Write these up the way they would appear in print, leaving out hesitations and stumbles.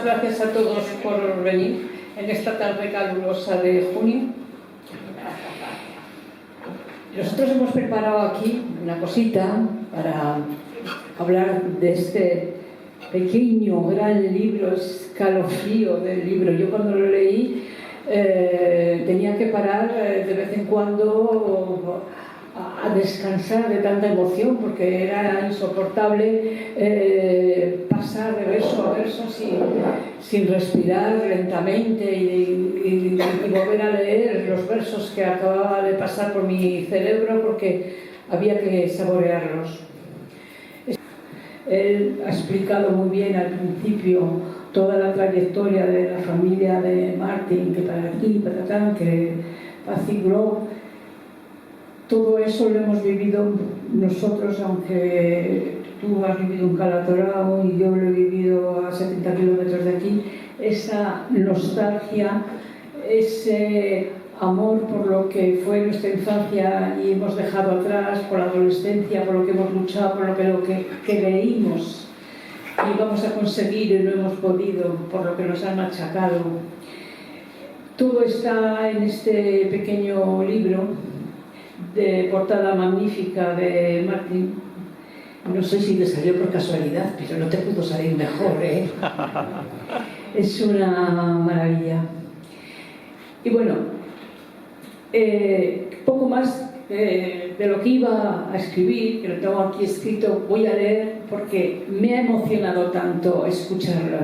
Gracias a todos por venir en esta tarde calurosa de junio. Nosotros hemos preparado aquí una cosita para hablar de este pequeño, gran libro, escalofrío del libro. Yo cuando lo leí tenía que parar de vez en cuando a descansar de tanta emoción, porque era insoportable pasar de verso a verso sin respirar lentamente y volver a leer los versos que acababa de pasar por mi cerebro, porque había que saborearlos. Él ha explicado muy bien al principio toda la trayectoria de la familia de Martin, que para aquí, para acá, que Patsy Grove. Todo eso lo hemos vivido nosotros, aunque tú has vivido en Calatorao y yo lo he vivido a 70 kilómetros de aquí. Esa nostalgia, ese amor por lo que fue nuestra infancia y hemos dejado atrás, por la adolescencia, por lo que hemos luchado, por lo que creímos y vamos a conseguir y no hemos podido, por lo que nos han machacado. Todo está en este pequeño libro de portada magnífica de Martin. No sé si te salió por casualidad, pero no te pudo salir mejor, ¿eh? Es una maravilla. Y bueno, poco más de lo que iba a escribir, que lo tengo aquí escrito, voy a leer porque me ha emocionado tanto escucharlo.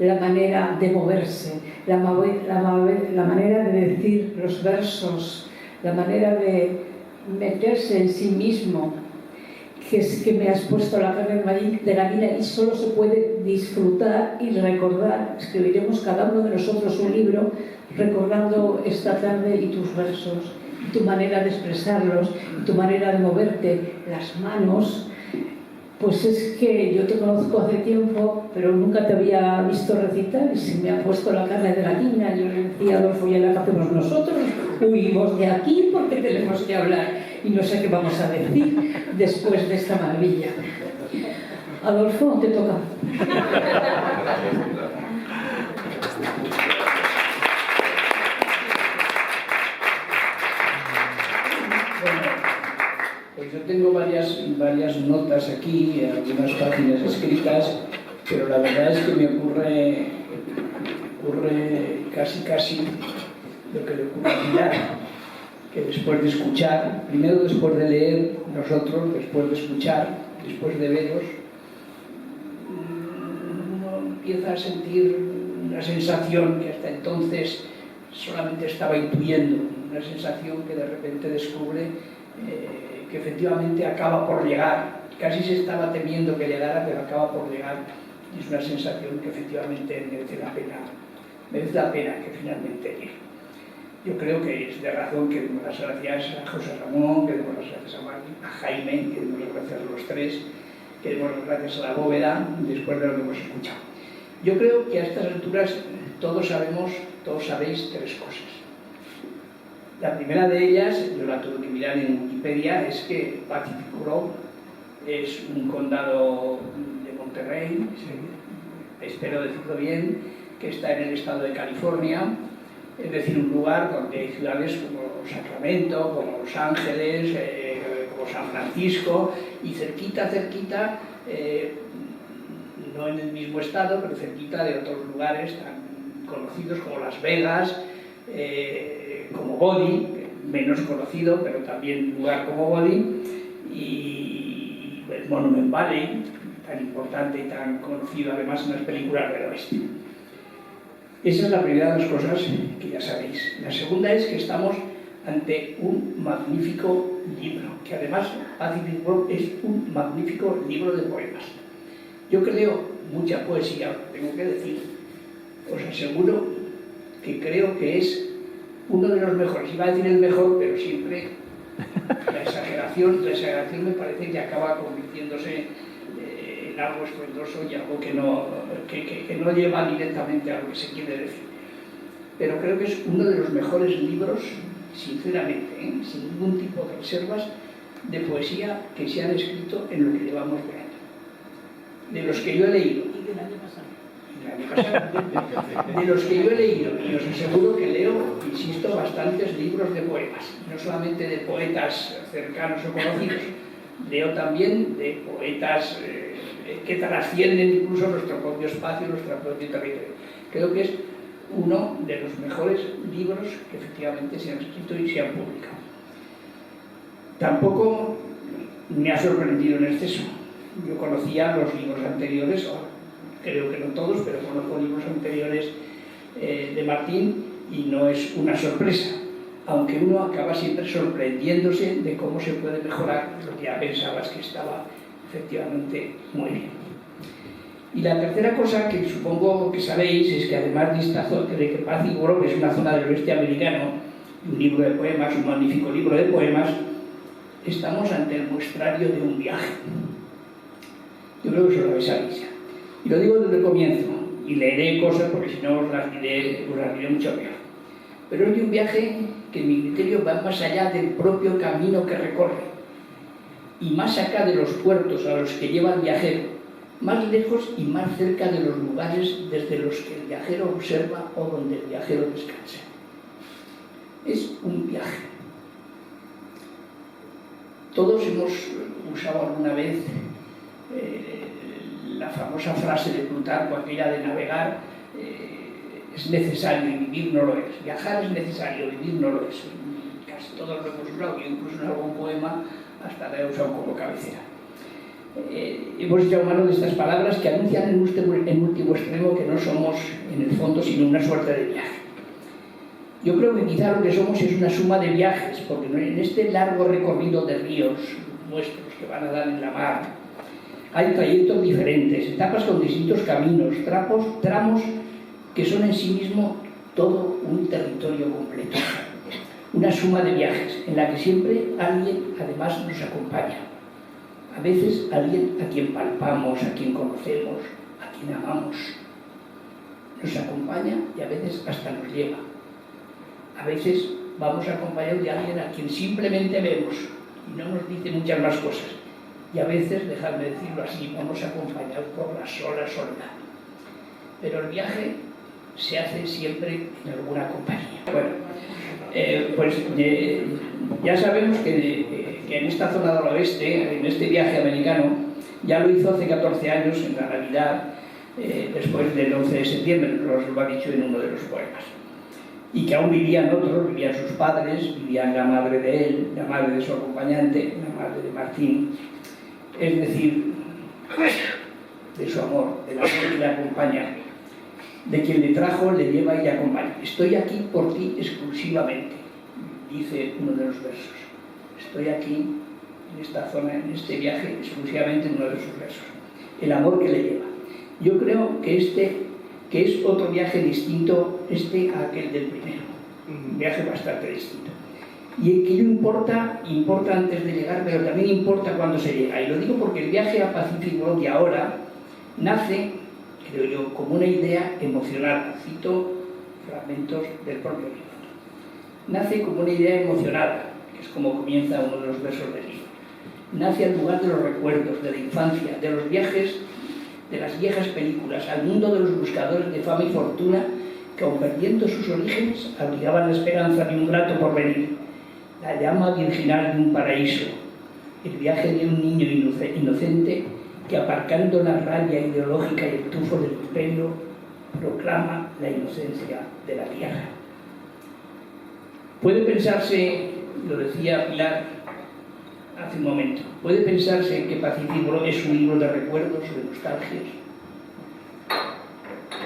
La manera de moverse, la manera de decir los versos, la manera de meterse en sí mismo, que es que me has puesto la carne de gallina y solo se puede disfrutar y recordar. Escribiremos cada uno de nosotros un libro recordando esta tarde y tus versos, y tu manera de expresarlos, y tu manera de moverte, las manos. Pues es que yo te conozco hace tiempo, pero nunca te había visto recitar y se me ha puesto la carne de gallina. Yo le decía a Adolfo, ¿y la que hacemos nosotros? Huimos de aquí porque tenemos que hablar y no sé qué vamos a decir después de esta maravilla. Adolfo, te toca. Pues yo tengo varias notas aquí, algunas páginas escritas, pero la verdad es que me ocurre casi lo que le ocurre a Pilar, que después de escuchar, primero después de leer nosotros, después de escuchar, después de veros, uno empieza a sentir una sensación que hasta entonces solamente estaba intuyendo, una sensación que de repente descubre que efectivamente acaba por llegar. Casi se estaba temiendo que llegara, pero acaba por llegar. Y es una sensación que efectivamente merece la pena que finalmente llegue. Yo creo que es de razón que demos las gracias a José Ramón, que demos las gracias a Martín, a Jaime, que demos las gracias a los tres, que demos las gracias a la bóveda, después de lo que hemos escuchado. Yo creo que a estas alturas todos sabéis tres cosas. La primera de ellas, yo la tuve que mirar en Wikipedia, es que Pacific Grove es un condado de Monterrey, espero decirlo bien, que está en el estado de California, es decir, un lugar donde hay ciudades como Sacramento, como Los Ángeles, como San Francisco, y cerquita, no en el mismo estado, pero cerquita de otros lugares tan conocidos como Las Vegas, como Body, menos conocido, pero también un lugar como Body, y el Monument Valley, tan importante y tan conocido además en las películas del oeste. Esa es la primera de las cosas que ya sabéis. La segunda es que estamos ante un magnífico libro, que además Pacific Grove es un magnífico libro de poemas. Yo creo mucha poesía, tengo que decir, os aseguro que creo que es uno de los mejores. Iba a decir el mejor, pero siempre la exageración me parece que acaba convirtiéndose en algo esplendoroso y algo que no lleva directamente a lo que se quiere decir. Pero creo que es uno de los mejores libros, sinceramente, sin ningún tipo de reservas, de poesía que se han escrito en lo que llevamos de año. De los que yo he leído. ¿Y del año pasado? El el año pasado, de los que yo he leído, y os aseguro que leo, insisto, bastantes libros de poemas, no solamente de poetas cercanos o conocidos, leo también de poetas que trascienden incluso nuestro propio espacio, nuestro propio territorio. Creo que es uno de los mejores libros que efectivamente se han escrito y se han publicado. Tampoco me ha sorprendido en exceso. Yo conocía los libros anteriores, o creo que no todos, pero conozco libros anteriores de Martín y no es una sorpresa, aunque uno acaba siempre sorprendiéndose de cómo se puede mejorar lo que ya pensabas que estaba efectivamente muy bien. Y la tercera cosa que supongo que sabéis es que además de esta zona, de que Pátzcuaro es una zona del oeste americano, un libro de poemas, un magnífico libro de poemas, estamos ante el muestrario de un viaje. Yo creo que eso lo sabéis ya. Y lo digo desde el comienzo, y leeré cosas porque si no os las diré mucho peor. Pero es de un viaje que en mi criterio va más allá del propio camino que recorre, y más acá de los puertos a los que lleva el viajero, más lejos y más cerca de los lugares desde los que el viajero observa o donde el viajero descansa. Es un viaje. Todos hemos usado alguna vez la famosa frase de Plutarco, aquella de navegar es necesario y vivir no lo es. Viajar es necesario, vivir no lo es. Casi todos lo hemos usado, yo incluso en algún poema hasta la he usado como cabecera. Hemos echado mano de estas palabras que anuncian en último extremo que no somos en el fondo sino una suerte de viaje. Yo creo que quizá lo que somos es una suma de viajes, porque en este largo recorrido de ríos nuestros que van a dar en la mar, hay trayectos diferentes, etapas con distintos caminos, tramos que son en sí mismo todo un territorio completo. Una suma de viajes en la que siempre alguien además nos acompaña. A veces alguien a quien palpamos, a quien conocemos, a quien amamos. Nos acompaña y a veces hasta nos lleva. A veces vamos acompañados de alguien a quien simplemente vemos y no nos dice muchas más cosas. Y a veces, dejadme decirlo así, vamos acompañados por la sola soledad. Pero el viaje se hace siempre en alguna compañía. Bueno, ya sabemos que en esta zona del oeste, en este viaje americano, ya lo hizo hace 14 años, en la Navidad, después del 11 de septiembre, nos lo ha dicho en uno de los poemas. Y que aún vivían otros, vivían sus padres, vivían la madre de él, la madre de su acompañante, la madre de Martín, es decir, de su amor, del amor que le acompaña, de quien le trajo, le lleva y le acompaña. Estoy aquí por ti exclusivamente, dice uno de los versos. Estoy aquí, en esta zona, en este viaje, exclusivamente en uno de sus versos. El amor que le lleva. Yo creo que es otro viaje distinto a aquel del primero. Un viaje bastante distinto. Y que importa antes de llegar, pero también importa cuando se llega. Y lo digo porque el viaje a Pacífico de ahora nace, creo yo, como una idea emocional. Cito fragmentos del propio libro. Nace como una idea emocional, que es como comienza uno de los versos del libro. Nace al lugar de los recuerdos, de la infancia, de los viajes, de las viejas películas, al mundo de los buscadores de fama y fortuna que, aun perdiendo sus orígenes, abrigaban la esperanza de un grato porvenir, la llama virginal de un paraíso, el viaje de un niño inocente que, aparcando la raya ideológica y el tufo del imperio, proclama la inocencia de la tierra. Puede pensarse, lo decía Pilar hace un momento, puede pensarse que Pacífico es un libro de recuerdos o de nostalgias.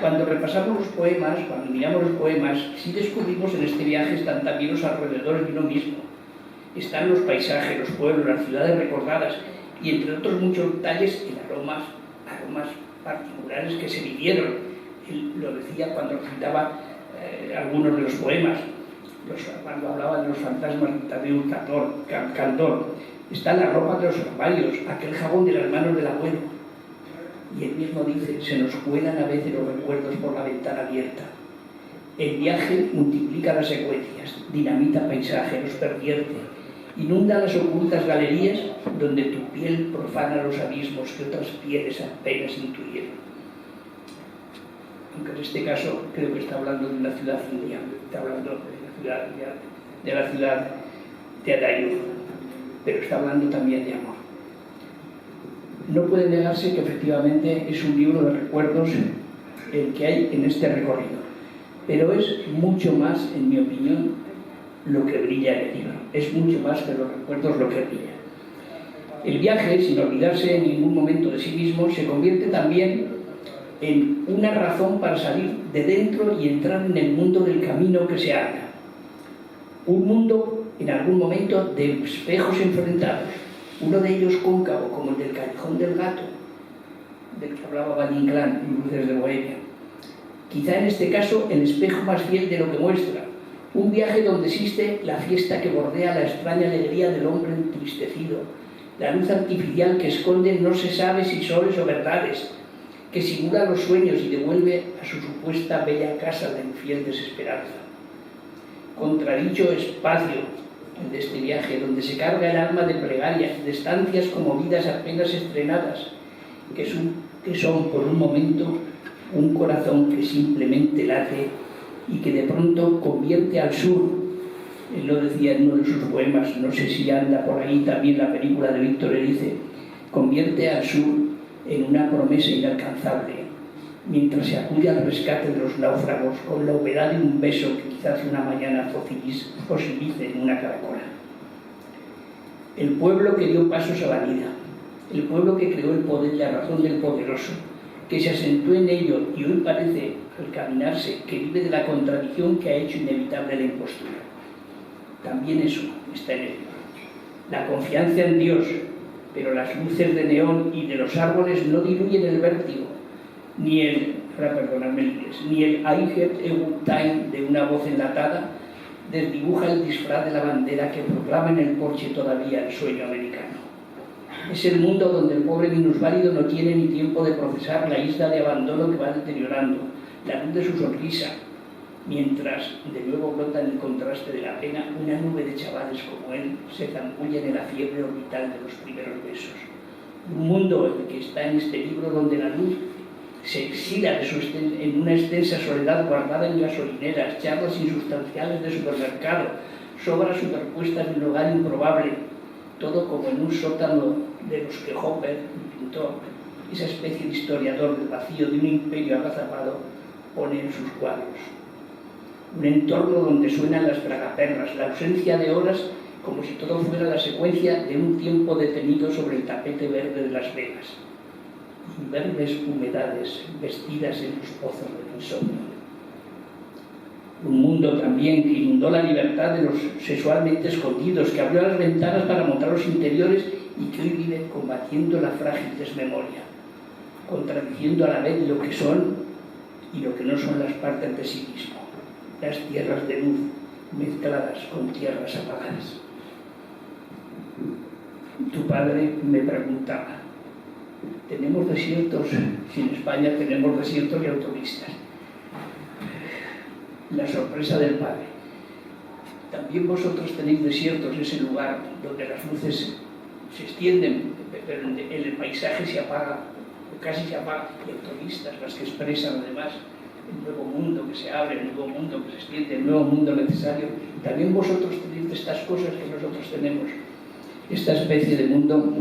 Cuando repasamos los poemas, cuando miramos los poemas, sí descubrimos en este viaje están también los alrededores de uno mismo. Están los paisajes, los pueblos, las ciudades recordadas y entre otros muchos detalles el aromas particulares que se vivieron. Él lo decía cuando recitaba algunos de los poemas, cuando hablaba de los fantasmas de Tadeo Candor. Está la ropa de los armarios, aquel jabón de las manos del abuelo. Y él mismo dice, se nos cuelan a veces los recuerdos por la ventana abierta. El viaje multiplica las secuencias, dinamita paisaje, los pervierte, inunda las ocultas galerías donde tu piel profana los abismos que otras pieles apenas intuyeron. aunque en este caso creo que está hablando de una ciudad india, está hablando de la ciudad de Adayur, pero está hablando también de amor. No puede negarse que efectivamente es un libro de recuerdos el que hay en este recorrido, pero es mucho más, en mi opinión, lo que brilla en el libro, es mucho más que los recuerdos lo que brilla. El viaje, sin olvidarse en ningún momento de sí mismo, se convierte también en una razón para salir de dentro y entrar en el mundo del camino que se anda. Un mundo, en algún momento, de espejos enfrentados, uno de ellos cóncavo, como el del Callejón del Gato, del que hablaba Valle Inclán en Luces de Bohemia. Quizá en este caso el espejo más fiel de lo que muestra, un viaje donde existe la fiesta que bordea la extraña alegría del hombre entristecido, la luz artificial que esconde no se sabe si soles o verdades, que simula los sueños y devuelve a su supuesta bella casa la infiel desesperanza. Contradicho espacio el de este viaje, donde se carga el alma de plegarias, de estancias conmovidas apenas estrenadas, que son por un momento un corazón que simplemente late y que de pronto convierte al sur. Él lo decía en uno de sus poemas, no sé si anda por ahí también la película de Víctor Erice, convierte al sur en una promesa inalcanzable, mientras se acude al rescate de los náufragos con la humedad de un beso que quizás una mañana fosilice en una caracola. El pueblo que dio pasos a la vida, el pueblo que creó el poder y la razón del poderoso, que se asentó en ello y hoy parece, al caminarse, que vive de la contradicción que ha hecho inevitable la impostura. También eso está en él. La confianza en Dios, pero las luces de neón y de los árboles no diluyen el vértigo, ni el Aiget Egutain de una voz enlatada desdibuja el disfraz de la bandera que proclama en el porche todavía el sueño americano. Es el mundo donde el pobre minusválido no tiene ni tiempo de procesar la isla de abandono que va deteriorando, la luz de su sonrisa, mientras de nuevo brota en el contraste de la pena una nube de chavales como él se zambullen en la fiebre orbital de los primeros besos. Un mundo el que está en este libro donde la luz se exila en una extensa soledad guardada en gasolineras, charlas insustanciales de supermercado, sobras superpuestas de un hogar improbable, todo como en un sótano de los que Hopper, el pintor, esa especie de historiador del vacío de un imperio agazapado, pone en sus cuadros. Un entorno donde suenan las tragaperras, la ausencia de horas, como si todo fuera la secuencia de un tiempo detenido sobre el tapete verde de Las Vegas. Invernes humedades vestidas en los pozos del insomnio. Un mundo también que inundó la libertad de los sexualmente escondidos, que abrió las ventanas para mostrar los interiores y que hoy vive combatiendo la frágil desmemoria, contradiciendo a la vez lo que son y lo que no son las partes de sí mismo, las tierras de luz mezcladas con tierras apagadas. Tu padre me preguntaba, tenemos desiertos, si en España tenemos desiertos y autopistas. La sorpresa del padre. También vosotros tenéis desiertos, ese lugar donde las luces se extienden, pero el paisaje se apaga, o casi se apaga, y autopistas, las que expresan además el nuevo mundo que se abre, el nuevo mundo que se extiende, el nuevo mundo necesario. También vosotros tenéis estas cosas que nosotros tenemos, esta especie de mundo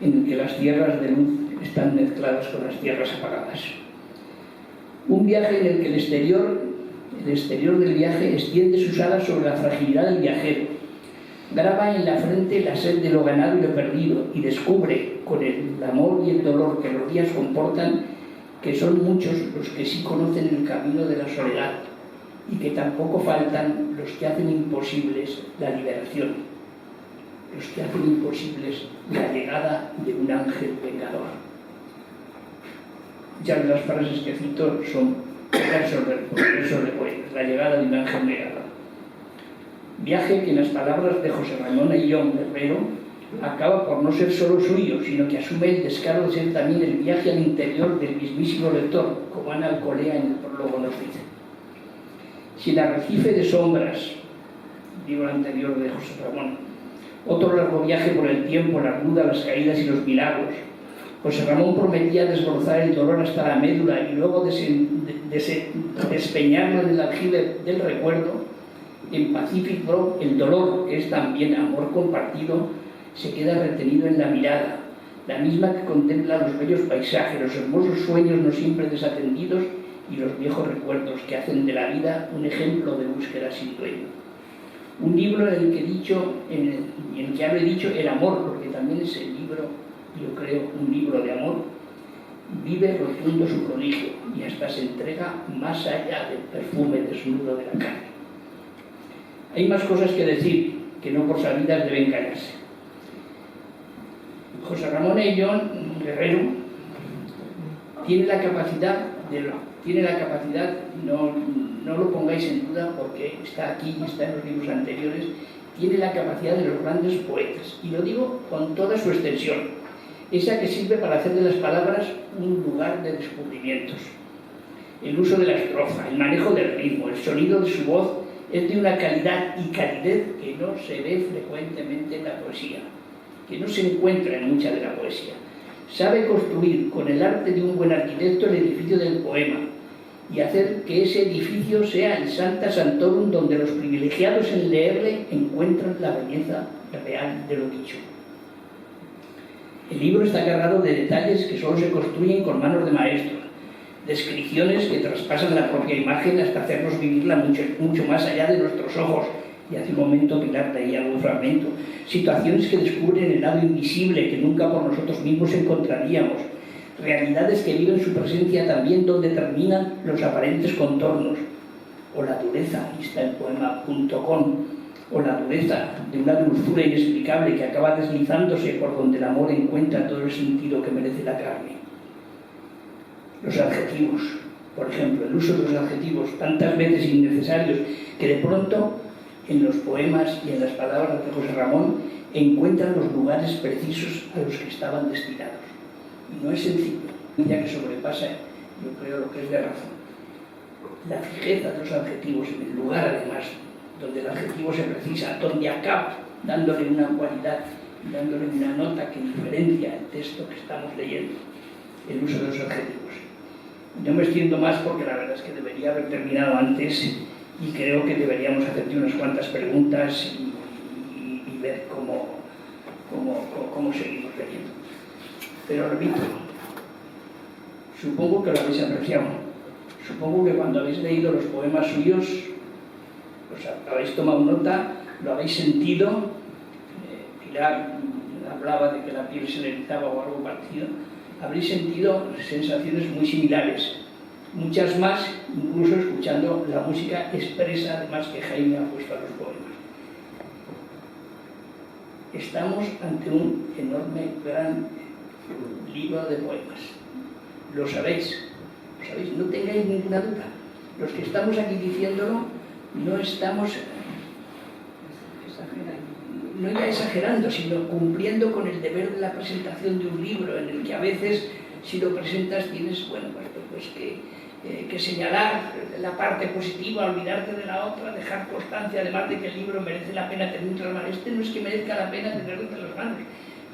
en el que las tierras de luz están mezcladas con las tierras apagadas. Un viaje en el que el exterior del viaje extiende sus alas sobre la fragilidad del viajero, graba en la frente la sed de lo ganado y lo perdido y descubre, con el amor y el dolor que los días comportan, que son muchos los que sí conocen el camino de la soledad y que tampoco faltan los que hacen imposibles la liberación, los que hacen imposibles la llegada de un ángel vengador. Ya las frases que cito son versos de poetas, la llegada de un ángel vengador. Viaje que en las palabras de José Ramón Ayllón Guerrero acaba por no ser solo suyo, sino que asume el descaro de ser también el viaje al interior del mismísimo lector, como Ana Alcolea en el prólogo nos dice. Si el arrecife de sombras, digo el anterior de José Ramón, otro largo viaje por el tiempo, la ruda, las caídas y los milagros, José Ramón prometía desbrozar el dolor hasta la médula y luego despeñarlo en el aljibe del recuerdo. En Pacific Grove, el dolor, que es también amor compartido, se queda retenido en la mirada, la misma que contempla los bellos paisajes, los hermosos sueños no siempre desatendidos y los viejos recuerdos que hacen de la vida un ejemplo de búsqueda sin dueño. Un libro en el que ya lo he dicho, el amor, porque también es el libro, yo creo, un libro de amor, vive rotundo su prodigio y hasta se entrega más allá del perfume desnudo de la carne. Hay más cosas que decir, que no por sabidas deben callarse. José Ramón Ayllón Guerrero tiene la capacidad, no lo pongáis en duda porque está aquí y está en los libros anteriores, tiene la capacidad de los grandes poetas, y lo digo con toda su extensión, esa que sirve para hacer de las palabras un lugar de descubrimientos. El uso de la estrofa, el manejo del ritmo, el sonido de su voz es de una calidad y calidez que no se ve frecuentemente en la poesía, que no se encuentra en mucha de la poesía. Sabe construir con el arte de un buen arquitecto el edificio del poema y hacer que ese edificio sea el Sancta Sanctorum donde los privilegiados en leerle encuentran la belleza real de lo dicho. El libro está cargado de detalles que solo se construyen con manos de maestros, descripciones que traspasan la propia imagen hasta hacernos vivirla mucho más allá de nuestros ojos. Y hace un momento Pilar leía algún fragmento. Situaciones que descubren el lado invisible que nunca por nosotros mismos encontraríamos. Realidades que viven su presencia también donde terminan los aparentes contornos. O la dureza, ahí está el poema.com, o la dureza de una dulzura inexplicable que acaba deslizándose por donde el amor encuentra todo el sentido que merece la carne. Los adjetivos, por ejemplo, el uso de los adjetivos tantas veces innecesarios que de pronto en los poemas y en las palabras de José Ramón encuentran los lugares precisos a los que estaban destinados. Y no es sencillo, ya que sobrepasa, yo creo, lo que es de razón. La fijeza de los adjetivos en el lugar, además, donde el adjetivo se precisa, donde acaba dándole una cualidad, dándole una nota que diferencia el texto que estamos leyendo, el uso de los adjetivos. No me extiendo más porque la verdad es que debería haber terminado antes y creo que deberíamos hacerte unas cuantas preguntas y ver cómo seguimos leyendo. Pero repito, supongo que lo habéis apreciado. Supongo que cuando habéis leído los poemas suyos, os habéis tomado nota, lo habéis sentido. Pilar hablaba de que la piel se le erizaba o algo parecido. Habréis sentido sensaciones muy similares, muchas más, incluso escuchando la música expresa, además, que Jaime ha puesto a los poemas. Estamos ante un enorme, gran libro de poemas. Lo sabéis, no tengáis ninguna duda. Los que estamos aquí diciéndolo, no estamos no ya exagerando, sino cumpliendo con el deber de la presentación de un libro, en el que a veces, si lo presentas, tienes que señalar la parte positiva, olvidarte de la otra, dejar constancia, además de que el libro merece la pena tener entre las manos. Este no es que merezca la pena tenerlo entre las manos,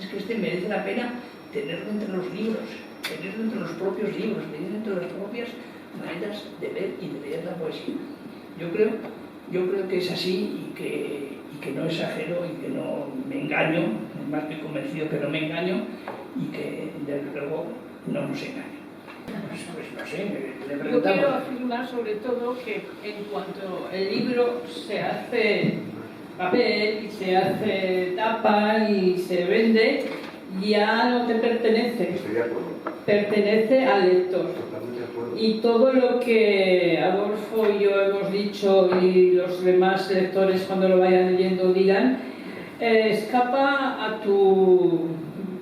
es que este merece la pena tenerlo entre los libros, tenerlo entre los propios libros, tenerlo entre las propias maneras de ver y de leer la poesía. Yo creo que es así y que no exagero y que no me engaño, más que convencido que no me engaño y que desde luego no nos engaño. Pues no sé, le preguntamos. Yo quiero afirmar sobre todo que en cuanto el libro se hace papel y se hace tapa y se vende, ya no te pertenece, pertenece al lector. Y todo lo que Adolfo y yo hemos dicho y los demás lectores cuando lo vayan leyendo digan, escapa a tu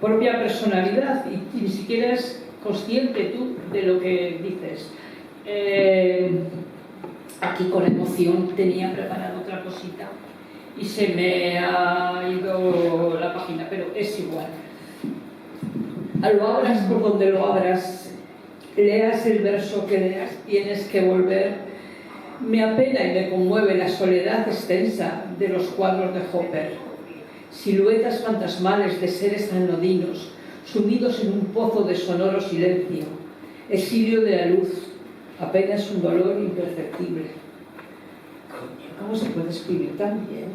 propia personalidad y ni siquiera es consciente tú de lo que dices. Aquí con emoción tenía preparada otra cosita y se me ha ido la página, pero es igual. Lo abras por donde lo abras, leas el verso que leas, tienes que volver. Me apena y me conmueve la soledad extensa de los cuadros de Hopper, siluetas fantasmales de seres anodinos, sumidos en un pozo de sonoro silencio, exilio de la luz, apenas un dolor imperceptible. Coño, ¿cómo se puede escribir tan bien?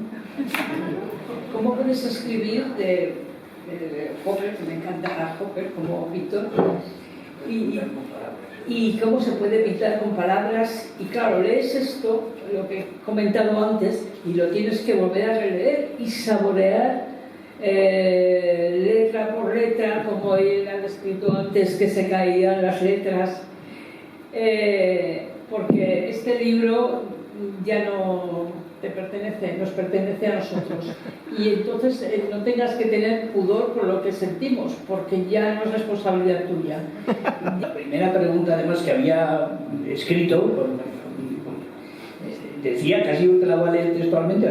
¿Cómo puedes escribir de Hopper, que me encanta Hopper como Víctor, y cómo se puede pintar con palabras? Y claro, lees esto, lo que he comentado antes, y lo tienes que volver a releer y saborear letra por letra, como él ha descrito antes, que se caían las letras, porque este libro ya no te pertenece, nos pertenece a nosotros, y entonces no tengas que tener pudor por lo que sentimos, porque ya no es responsabilidad tuya. La primera pregunta, además, que había escrito, decía, casi te la voy a leer textualmente,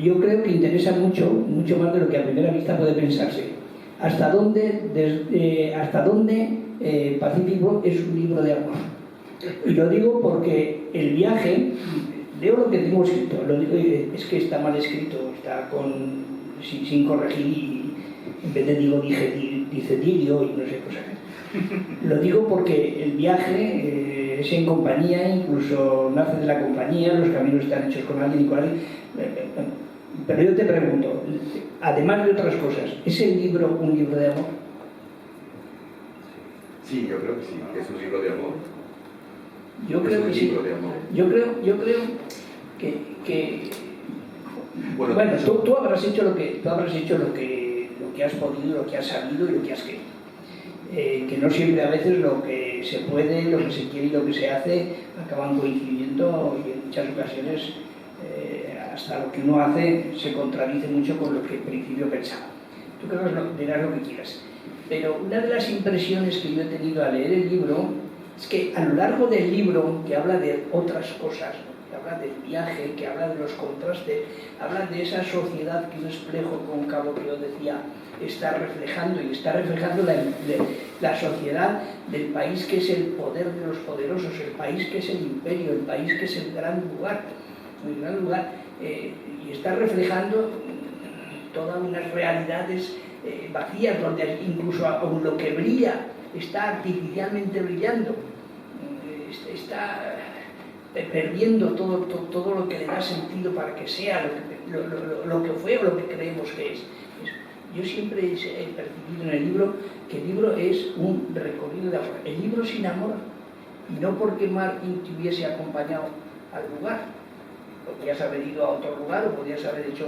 yo creo que interesa mucho más de lo que a primera vista puede pensarse. ¿Hasta dónde Pacífico es un libro de amor? Y lo digo porque el viaje, leo lo que tengo escrito, es que está mal escrito, está sin corregir, y en vez de dice Didio y no sé cosas. Lo digo porque el viaje es en compañía, incluso nace de la compañía, los caminos están hechos con alguien y con alguien. Pero yo te pregunto, además de otras cosas, ¿es el libro un libro de amor? Sí, yo creo que sí, que es un libro de amor. Yo creo que sí. Yo creo que bueno, tú habrás hecho lo que has podido, lo que has sabido y lo que has querido. Que no siempre, a veces, lo que se puede, lo que se quiere y lo que se hace acaban coincidiendo, y en muchas ocasiones hasta lo que uno hace se contradice mucho con lo que en principio pensaba. Tú dirás lo que quieras, pero una de las impresiones que yo he tenido al leer el libro es que a lo largo del libro, que habla de otras cosas, que habla del viaje, que habla de los contrastes, habla de esa sociedad que un espejo cóncavo, que yo decía, está reflejando, y está reflejando la sociedad del país que es el poder de los poderosos, el país que es el imperio, el país que es el gran lugar, y está reflejando todas unas realidades vacías, donde incluso aun lo que brilla está artificialmente brillando, está perdiendo todo lo que le da sentido para que sea lo que fue o lo que creemos que es. Yo siempre he percibido en el libro que el libro es un recorrido de amor. El libro sin amor, y no porque Martin te hubiese acompañado al lugar, podrías haber ido a otro lugar o podrías haber hecho,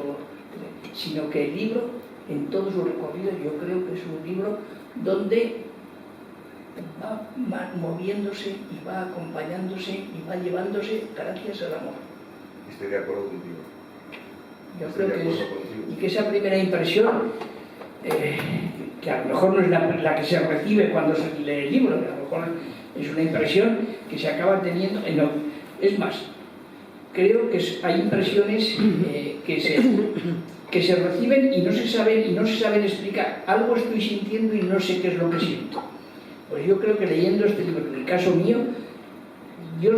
sino que el libro, en todo su recorrido, yo creo que es un libro donde va moviéndose y va acompañándose y va llevándose gracias al amor. Estoy de acuerdo contigo. Yo creo que y que esa primera impresión, que a lo mejor no es la que se recibe cuando se lee el libro, a lo mejor es una impresión que se acaba teniendo. Es más, creo que hay impresiones que se reciben y no se saben explicar. Algo estoy sintiendo y no sé qué es lo que siento. Pues yo creo que leyendo este libro, en el caso mío, yo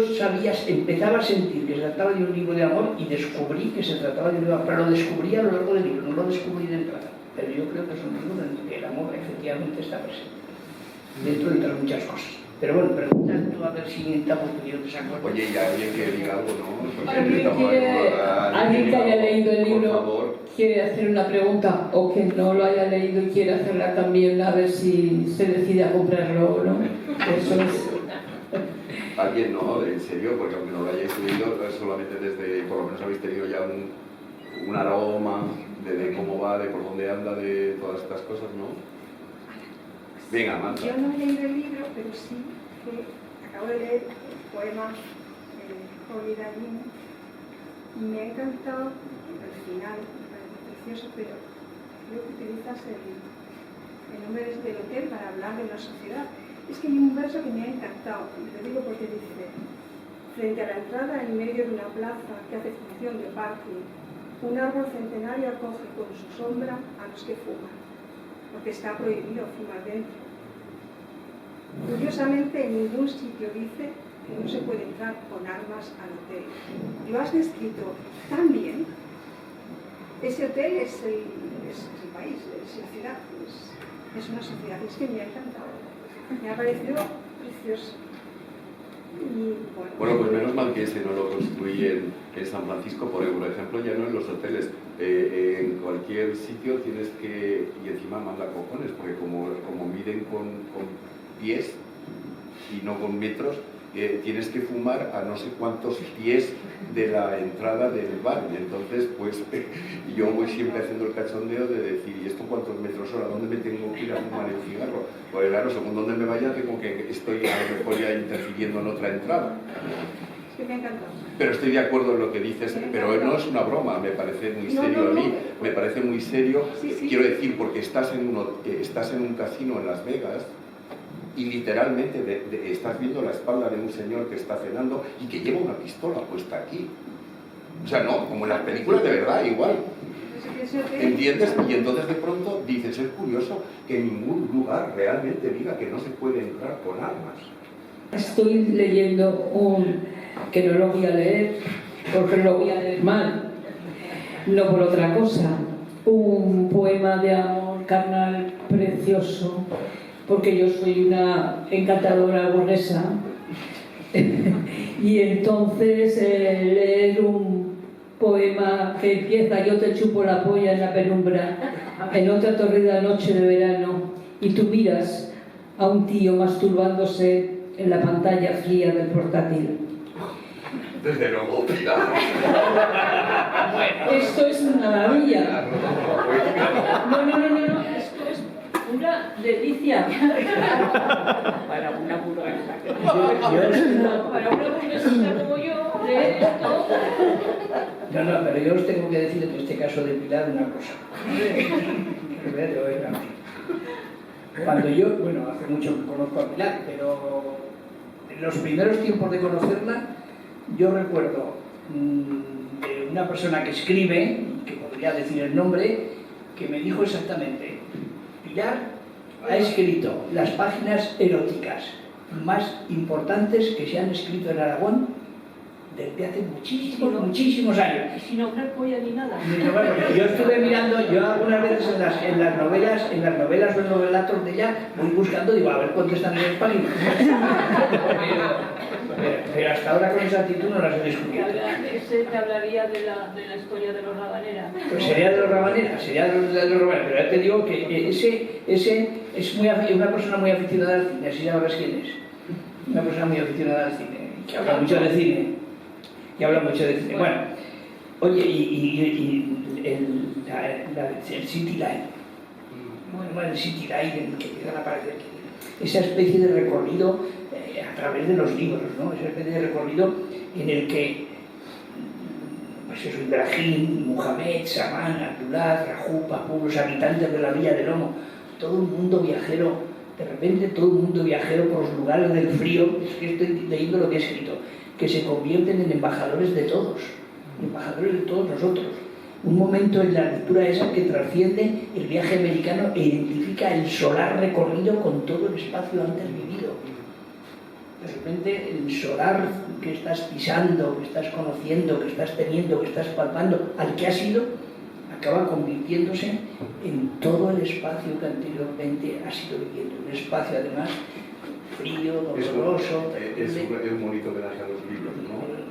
empezaba a sentir que se trataba de un libro de amor, y descubrí que se trataba de un libro de amor, pero lo descubrí a lo largo del libro, no lo descubrí de entrada. Pero yo creo que es un libro en el que el amor efectivamente está presente, dentro de otras muchas cosas. Pero bueno, pregunta tú a ver si estamos pidiendo desacuerdo. Oye, y alguien que diga algo, ¿no? Alguien que haya leído el libro quiere hacer una pregunta, o que no lo haya leído y quiere hacerla también, a ver si se decide a comprarlo o no. Eso es. Alguien no, en serio, porque aunque no lo hayáis leído, solamente por lo menos habéis tenido ya un aroma de cómo va, de por dónde anda, de todas estas cosas, ¿no? Venga, Marta. Yo no he leído el libro, pero sí que acabo de leer el poema Holy Darling, y me ha encantado el final, me parece precioso, pero creo que utilizas el nombre de este hotel para hablar de la sociedad. Es que hay un verso que me ha encantado, y te digo porque dice: frente a la entrada, en medio de una plaza que hace función de parking, un árbol centenario acoge con su sombra a los que fuman, porque está prohibido fumar dentro. Curiosamente, en ningún sitio dice que no se puede entrar con armas al hotel. Lo has descrito tan bien. Ese hotel es el país, es la ciudad, es una sociedad. Es que me ha encantado, me ha parecido precioso. Y, bueno, pues menos mal que ese no lo construyen en San Francisco, por ejemplo, ya no en los hoteles. En cualquier sitio tienes que, y encima manda cojones, porque como miden con pies y no con metros, tienes que fumar a no sé cuántos pies de la entrada del bar. Y entonces, pues, yo voy siempre haciendo el cachondeo de decir, ¿y esto cuántos metros son? ¿A dónde me tengo que ir a fumar el cigarro? Porque claro, según donde me vaya, tengo que estoy a lo mejor ya interfiriendo en otra entrada. Es que me ha encantado. Pero estoy de acuerdo en lo que dices, pero no es una broma, me parece muy serio a mí, me parece muy serio, quiero decir, porque estás en un casino en Las Vegas y literalmente estás viendo la espalda de un señor que está cenando y que lleva una pistola puesta aquí. O sea, no, como en las películas de verdad, igual. ¿Entiendes? Y entonces de pronto dices, es curioso que en ningún lugar realmente diga que no se puede entrar con armas. Estoy leyendo que no lo voy a leer, porque lo voy a leer mal, no por otra cosa, un poema de amor carnal precioso, porque yo soy una encantadora burguesa, y entonces leer un poema que empieza: yo te chupo la polla en la penumbra, en otra torrida noche de verano, y tú miras a un tío masturbándose en la pantalla fría del portátil. Desde luego, mira. Esto es una maravilla. No, esto es una delicia. Para una burguesa. Para una burguesita como yo, leer esto. No, pero yo os tengo que decir en este caso de Pilar una cosa. Cuando yo, bueno, hace mucho que conozco a Pilar, pero en los primeros tiempos de conocerla, yo recuerdo de una persona que escribe, que podría decir el nombre, que me dijo exactamente: Pilar ha escrito las páginas eróticas más importantes que se han escrito en Aragón desde hace muchísimos años. Y sin nombrar polla ni nada. Yo estuve mirando, yo algunas veces en las novelas o en novelatos de ella, voy buscando, digo, a ver cuánto están en español. Pero hasta ahora con esa actitud no las he descubierto. Ese te hablaría de la historia de los Rabaneras. Pues sería de los Rabaneras, pero ya te digo que ese es una persona muy aficionada al cine, así ya sabes quién es. Una persona muy aficionada al cine, que habla mucho de cine. Bueno, oye, y el City Line. Bueno, el City Line en que empiezan a aparecer esa especie de recorrido a través de los libros, ¿no? Esa especie de recorrido en el que, pues eso, Ibrahim, Muhammad, Saman, Abdullah, Rajú, Papú, los habitantes de la Villa del Lomo, todo un mundo viajero, de repente todo un mundo viajero por los lugares del frío. Es que estoy leyendo lo que he escrito, que se convierten en embajadores de todos nosotros. Un momento en la lectura esa que trasciende el viaje americano e identifica el solar recorrido con todo el espacio antes vivido. De repente el solar que estás pisando, que estás conociendo, que estás teniendo, que estás palpando, al que has ido, acaba convirtiéndose en todo el espacio que anteriormente has ido viviendo. Un espacio además frío, doloroso. Es un bonito homenaje a los libros, ¿no?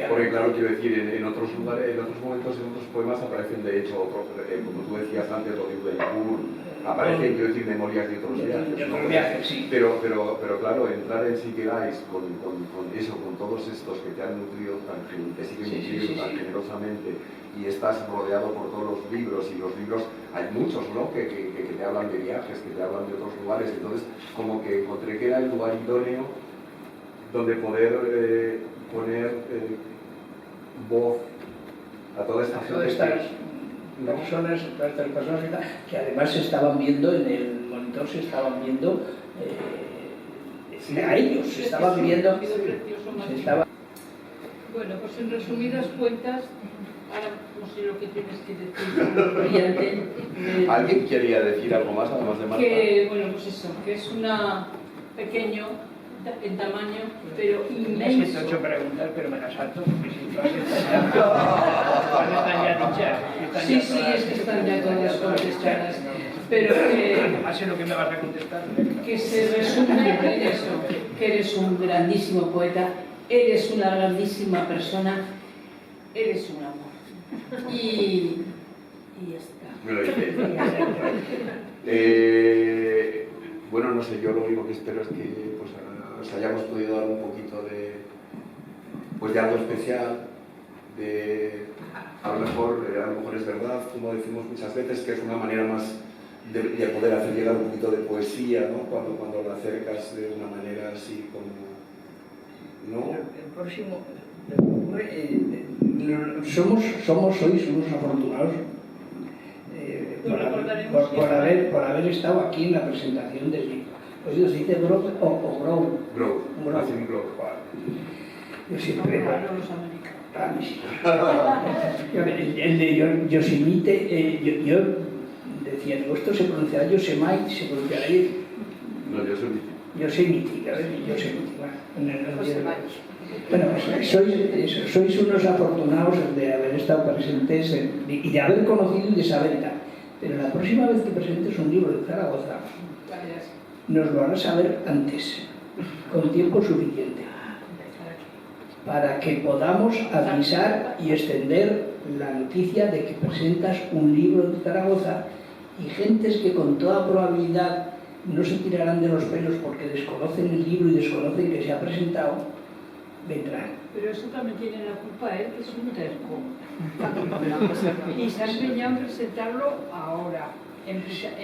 Porque claro, quiero decir, en otros lugares, en otros momentos, en otros poemas aparecen de hecho, como tú decías antes, Rodrigo de Icur, aparecen, quiero decir, memorias de otros viajes, ¿no? Sí. Pero claro, entrar en City Lights con eso, con todos estos que te han nutrido te siguen nutriendo tan generosamente, y estás rodeado por todos los libros, y los libros, hay muchos, ¿no?, que te hablan de viajes, que te hablan de otros lugares. Entonces como que encontré que era el lugar idóneo donde poder poner voz a toda esta gente. Todas estas personas que además se estaban viendo en el monitor, se estaban viendo a ellos, se estaban viendo. Bueno, pues en resumidas cuentas, ahora no sé lo que tienes que decir. ¿Alguien quería decir algo más, además de Marta? Que, bueno, pues eso, que es una pequeño en tamaño, pero inmenso. Me has hecho 8 preguntas, pero me las salto porque si no están ya dichas. Sí, sí, es que están ya todas contestadas. Pero No sé lo que me vas a contestar. que se resume en eso, que eres un grandísimo poeta, eres una grandísima persona, eres un amor. Y ya está. Me lo dice. Bueno, no sé, yo lo único que espero es que pues, os hayamos podido dar un poquito de algo especial, a lo mejor es verdad, como decimos muchas veces, que es una manera más de poder hacer llegar un poquito de poesía, ¿no? Cuando la acercas de una manera así como... ¿no? El próximo... sois unos afortunados por haber estado aquí en la presentación del libro. Pues se dice Grow o Grow. Grow, así un grow. Yo siempre... No, los americanos. El de Yosemite, yo decía, digo, esto se pronunciará Yosemite, se pronunciará No, Yosemite, bueno, sois unos afortunados de haber estado presentes y de haber conocido y de saber y tal. Pero la próxima vez que presentes un libro de Zaragoza, nos lo harás saber antes, con tiempo suficiente, para que podamos avisar y extender la noticia de que presentas un libro de Zaragoza, y gentes que con toda probabilidad no se tirarán de los pelos porque desconocen el libro y desconocen que se ha presentado, vendrán. Pero eso también tiene la culpa él, que es un terco. Y se ha empeñado en presentarlo ahora, en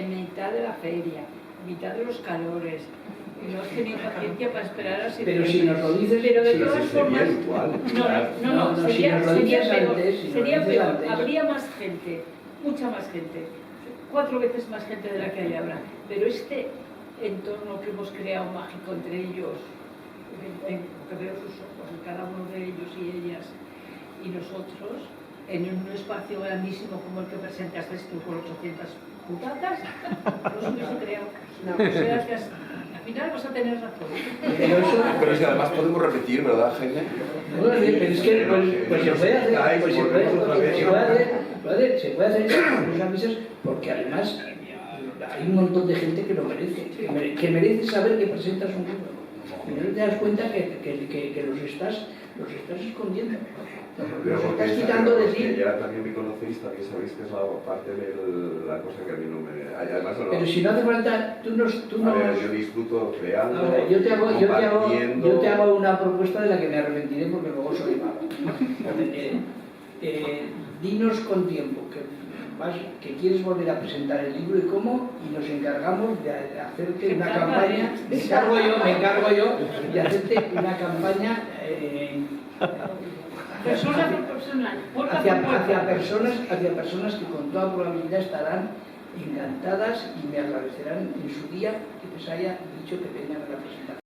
mitad de la feria, en mitad de los calores. Y no has tenido paciencia para esperar a Pero si nos lo dices, pero de si todas sería formas, igual. no, si sería nos lo dices peor, antes, si nos lo sería dices peor. antes. Habría más gente, mucha más gente, 4 veces más gente de la que hay ahora. Pero este entorno que hemos creado mágico entre ellos, que veo sus ojos en cada uno de ellos y ellas y nosotros, en un espacio grandísimo como el que presentaste tú con 800 putatas, no se hubiese creado. O sea, que al final vas a tener razón. Pero es que además podemos repetir, ¿verdad, Jaime? Pero es que pues se puede hacer, se puede hacer unas avisas, porque además hay un montón de gente que lo merece, que merece saber que presentas un libro. Y no te das cuenta que los estás escondiendo. Los estás quitando de ti. Ya también me conocéis, también sabéis que es la parte de la cosa que a mí no me... Además, pero si no hace falta, tú nos... A ver, yo disfruto creando, Ahora, yo compartiendo... te hago una propuesta de la que me arrepentiré porque luego soy malo. Dinos con tiempo que quieres volver a presentar el libro y cómo, y nos encargamos de hacerte una campaña, me encargo yo de hacerte una campaña Persona por persona, hacia personas que con toda probabilidad estarán encantadas y me agradecerán en su día que les haya dicho que vengan a la presentación.